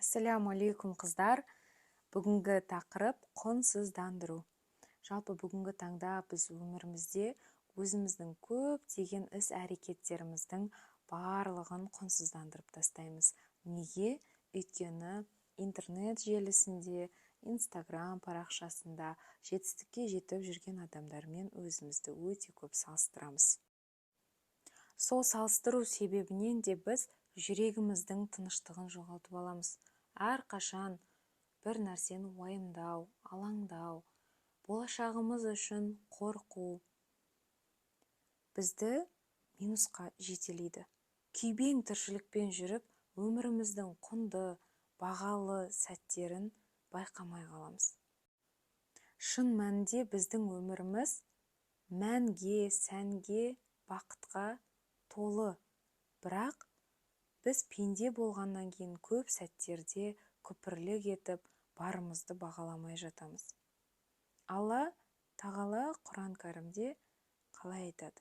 Ассаляму алейкум қыздар. Бүгінгі тақырып құнсыздандыру. Жалпы бүгінгі таңда біз өмірімізде өзіміздің көптеген іс-әрекеттеріміздің барлығын құнсыздандырып тастаймыз. Неге? Өйткені интернет желісінде, Инстаграм парақшасында жетістікке жетіп жүрген адамдармен өзімізді өте көп салыстырамыз. Сол салыстыру себебінен де біз жүрегіміздің тыныштығын жоғалтып аламыз. Әрқашан бір нәрсені уайымдау, алаңдау, болашағымыз үшін қорқу бізді минусқа жетелейді. Күйбең тіршілікпен жүріп, өміріміздің құнды, бағалы сәттерін байқамай қаламыз. Шын мәнінде біздің өміріміз мәнге, сәнге, бақытқа толы. Бірақ біз пенде болғаннан кейін көп сәттерде күпірлік етіп, барымызды бағаламай жатамыз. Алла тағала Құран кәрімде қалай айтады?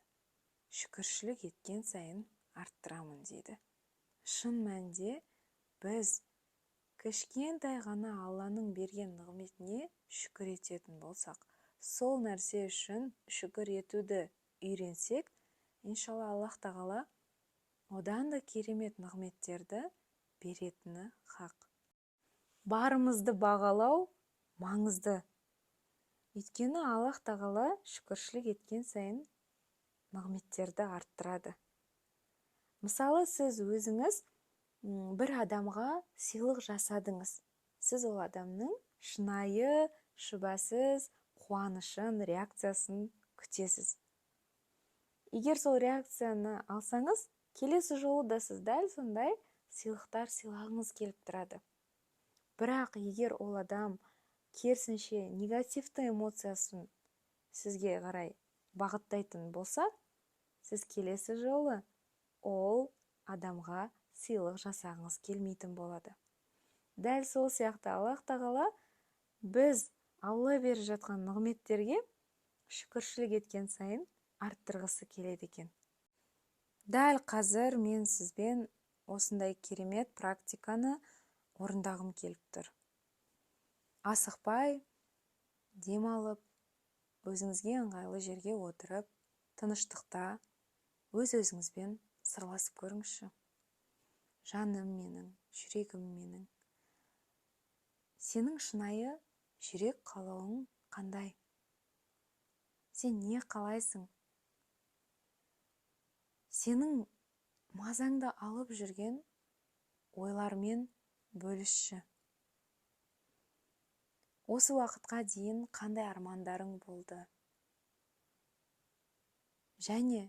Шүкіршілік еткен сайын арттырамын дейді. Шын мәнінде біз кішкентай ғана Алланың берген нығметіне шүкір ететін болсақ, сол нәрсе үшін шүкір етуді үйренсек, иншалла Аллах тағала одан да керемет нығметтерді беретіні хақ. Барымызды бағалау маңызды. Өйткені Аллах тағала шүкіршілік еткен сайын нығметтерді арттырады. Мысалы, сіз өзіңіз бір адамға сыйлық жасадыңыз. Сіз ол адамның шынайы, шүбәсіз қуанышын, реакциясын күтесіз. Егер сол реакцияны алсаңыз, келесі жолы да сіз дәл сондай сыйлықтар сыйлағыңыз келіп тұрады. Бірақ егер ол адам керісінше негативті эмоциясын сізге қарай бағыттайтын болса, сіз келесі жолы ол адамға сыйлық жасағыңыз келмейтін болады. Дәл сол сияқты Аллах тағала біз Алла беріп жатқан нығметтерге шүкіршілік еткен сайын арттырғысы келеді екен. Дәл қазір мен сізбен осындай керемет практиканы орындағым келіп тұр. Асықпай, демалып, өзіңізге ыңғайлы жерге отырып, тыныштықта өз-өзіңізбен сырласып көріңізші. Жаным менің, жүрегім менің. Сенің шынайы жүрек қалауың қандай? Сен не қалайсың? Сенің мазаңды алып жүрген ойлармен бөлісші. Осы уақытқа дейін қандай армандарың болды? Және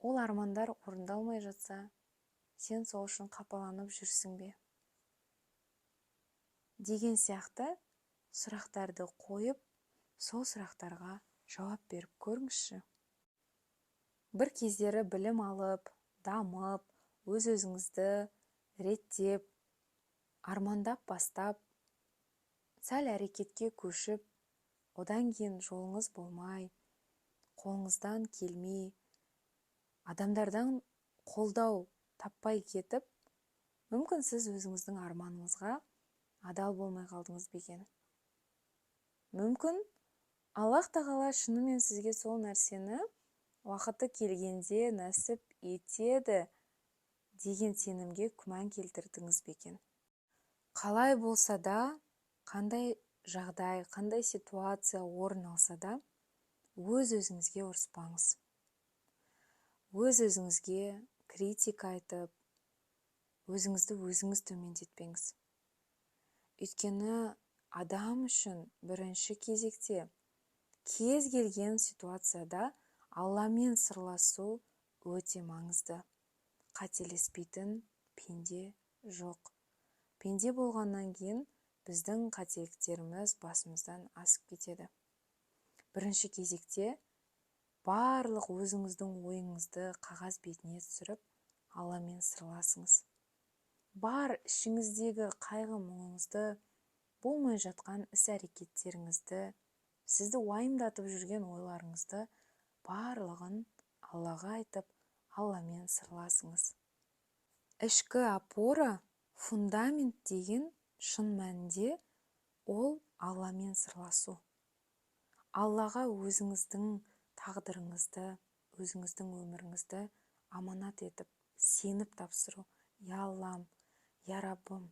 ол армандар орындалмай жатса, сен сол үшін қапаланып жүрсің бе? Деген сияқты сұрақтарды қойып, сол сұрақтарға жауап беріп көріңізші. Бір кездері білім алып, дамып, өз-өзіңізді реттеп, армандап бастап, сәл әрекетке көшіп, одан кейін жолыңыз болмай, қолыңыздан келмей, адамдардан қолдау таппай кетіп, мүмкін сіз өзіңіздің арманыңызға адал болмай қалдыңыз ба екен? Мүмкін Аллах тағала шынымен сізге сол нәрсені уақыты келгенде нәсіп етеді деген сенімге күмән келтірдіңіз бе екен? Қалай болса да, қандай жағдай, қандай ситуация орын алса да, өз-өзіңізге ұрыспаңыз. Өз-өзіңізге критика айтып, өзіңізді өзіңіз төмендетпеңіз. Өйткені адам үшін бірінші кезекте кез келген ситуацияда Алламен сырласу өте маңызды. Қателеспейтін пенде жоқ. Пенде болғаннан кейін біздің қателіктеріміз басымыздан асып кетеді. Бірінші кезекте барлық өзіңіздің ойыңызды қағаз бетіне түсіріп, Алламен сырласыңыз. Бар ішіңіздегі қайғы мұңыңызды, болмай жатқан іс-әрекеттеріңізді, сізді уайымдатып жүрген ойларыңызды барлығын Аллаға айтып, Алламен сырласыңыз. Ішкі опора Фундамент деген шын мәнінде ол Алламен сырласу. Аллаға өзіңіздің тағдырыңызды, өзіңіздің өміріңізді аманат етіп, сеніп тапсыру. Я Аллам, я Раббым,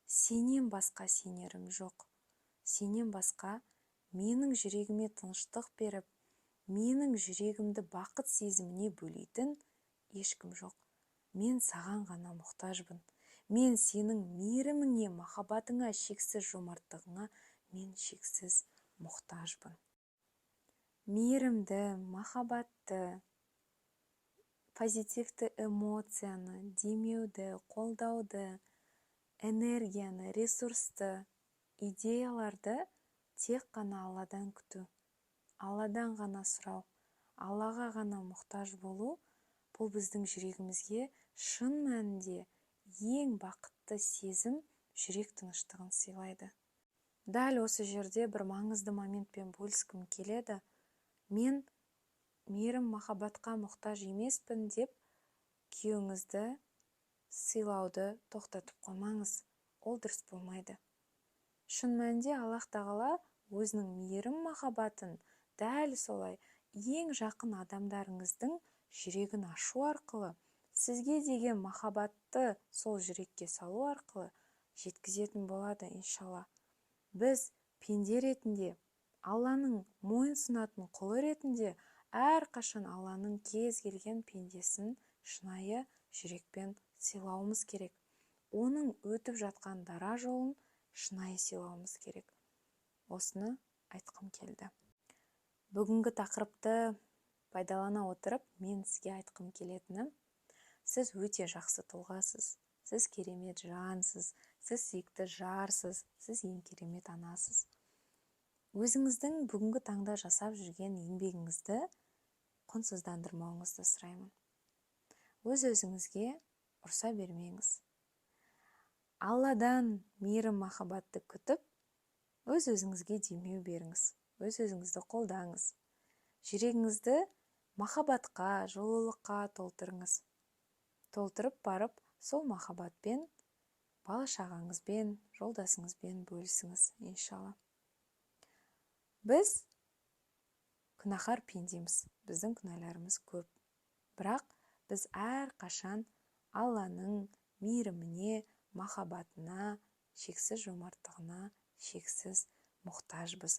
сенен басқа сенерім жоқ. Сенен басқа менің жүрегіме тыныштық беріп, менің жүрегімді бақыт сезіміне бөлейтін ешкім жоқ. Мен саған ғана мұқтажбын. Мен сенің мейіріміңе, махаббатыңа, шексіз жомарттығыңа мен шексіз мұқтажбын. Мейірімді, махаббатты, позитивті эмоцияны, демеуді, қолдауды, энергияны, ресурсты, идеяларды тек қана Алладан күту. Алладан ғана сұрау, Аллаға ғана мұқтаж болу, бұл біздің жүрегімізге шын мәнінде ең бақытты сезім, жүрек тыныштығын сыйлайды. Дәл осы жерде бір маңызды моментпен бөліскім келеді. Мен мейірім махаббатқа мұқтаж емеспін деп күйеуіңізді сыйлауды тоқтатып қоймаңыз. Ол дұрыс болмайды. Шын мәнінде Аллах тағала өзінің мейірім махаббатын дәл солай ең жақын адамдарыңыздың жүрегін ашу арқылы, сізге деген махаббатты сол жүрекке салу арқылы жеткізетін болады, иншалла. Біз пенде ретінде, Алланың мойынсұнатын құлы ретінде әрқашан Алланың кез келген пендесін шынайы жүрекпен сыйлауымыз керек. Оның өтіп жатқан дара жолын шынайы сыйлауымыз керек. Осыны айтқым келді. Бүгінгі тақырыпты пайдалана отырып, мен сізге айтқым келетінім, сіз өте жақсы тұлғасыз, сіз керемет жансыз, сіз сүйікті жарсыз, сіз ең керемет анасыз. Өзіңіздің бүгінгі таңда жасап жүрген еңбегіңізді құнсыздандырмауыңызды сұраймын. Өз-өзіңізге ұрса бермеңіз. Алладан мейірім махаббатты күтіп, өз-өзіңізге демеу беріңіз, өз-өзіңізді қолдаңыз. Жүрегіңізді махаббатқа, жылулыққа толтырыңыз. Толтырып барып, сол махаббатпен, бала-шағаңызбен, жолдасыңызбен бөлісіңіз, иншалла. Біз күнәһар пендеміз, біздің күнәларымыз көп. Бірақ біз әрқашан Алланың мейіріміне, махаббатына, шексіз жомарттығына, шексіз мұқтажбыз.